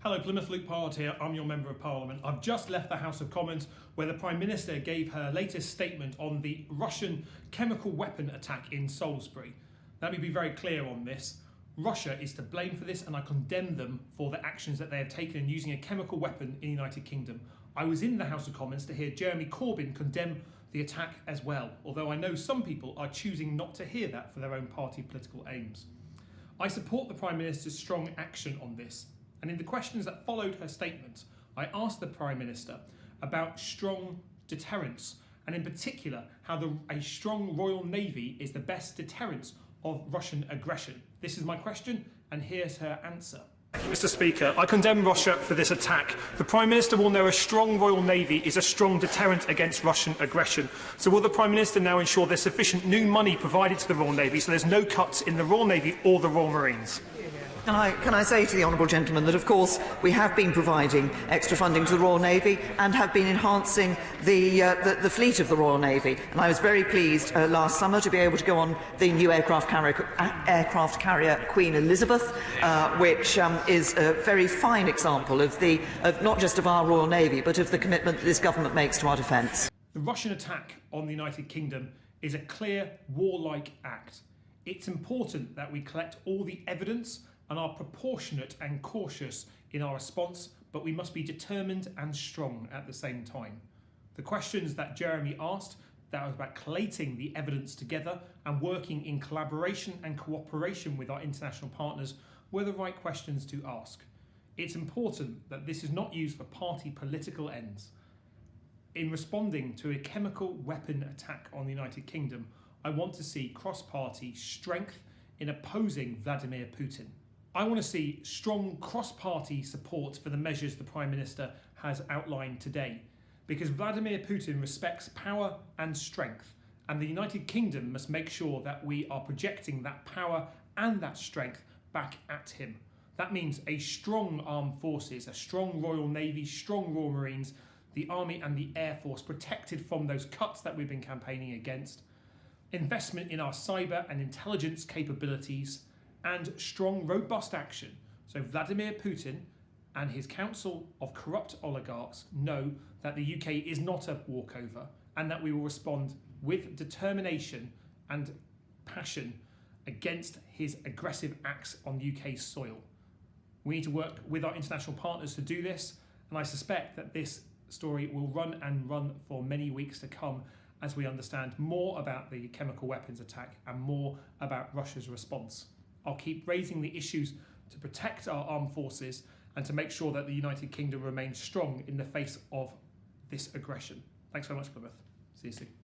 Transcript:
Hello, Plymouth, Luke Pollard here. I'm your Member of Parliament. I've just left the House of Commons where the Prime Minister gave her latest statement on the Russian chemical weapon attack in Salisbury. Let me be very clear on this. Russia is to blame for this, and I condemn them for the actions that they have taken in using a chemical weapon in the United Kingdom. I was in the House of Commons to hear Jeremy Corbyn condemn the attack as well, although I know some people are choosing not to hear that for their own party political aims. I support the Prime Minister's strong action on this. And in the questions that followed her statement, I asked the Prime Minister about strong deterrence, and in particular how a strong Royal Navy is the best deterrence of Russian aggression. This is my question, and here's her answer. Mr. Speaker, I condemn Russia for this attack. The Prime Minister will know a strong Royal Navy is a strong deterrent against Russian aggression. So will the Prime Minister now ensure there's sufficient new money provided to the Royal Navy so there's no cuts in the Royal Navy or the Royal Marines? Can I say to the honourable gentleman that, of course, we have been providing extra funding to the Royal Navy and have been enhancing the fleet of the Royal Navy. And I was very pleased last summer to be able to go on the new aircraft carrier Queen Elizabeth, which is a very fine example of not just of our Royal Navy, but of the commitment that this government makes to our defence. The Russian attack on the United Kingdom is a clear warlike act. It's important that we collect all the evidence and are proportionate and cautious in our response, but we must be determined and strong at the same time. The questions that Jeremy asked, that was about collating the evidence together and working in collaboration and cooperation with our international partners, were the right questions to ask. It's important that this is not used for party political ends. In responding to a chemical weapon attack on the United Kingdom, I want to see cross-party strength in opposing Vladimir Putin. I want to see strong cross-party support for the measures the Prime Minister has outlined today, because Vladimir Putin respects power and strength, and the United Kingdom must make sure that we are projecting that power and that strength back at him. That means a strong armed forces, a strong Royal Navy, strong Royal Marines, the Army and the Air Force protected from those cuts that we've been campaigning against, investment in our cyber and intelligence capabilities, and strong, robust action. So Vladimir Putin and his council of corrupt oligarchs know that the UK is not a walkover, and that we will respond with determination and passion against his aggressive acts on UK soil. We need to work with our international partners to do this, and I suspect that this story will run and run for many weeks to come as we understand more about the chemical weapons attack and more about Russia's response. I'll keep raising the issues to protect our armed forces and to make sure that the United Kingdom remains strong in the face of this aggression. Thanks very much, Plymouth. See you soon.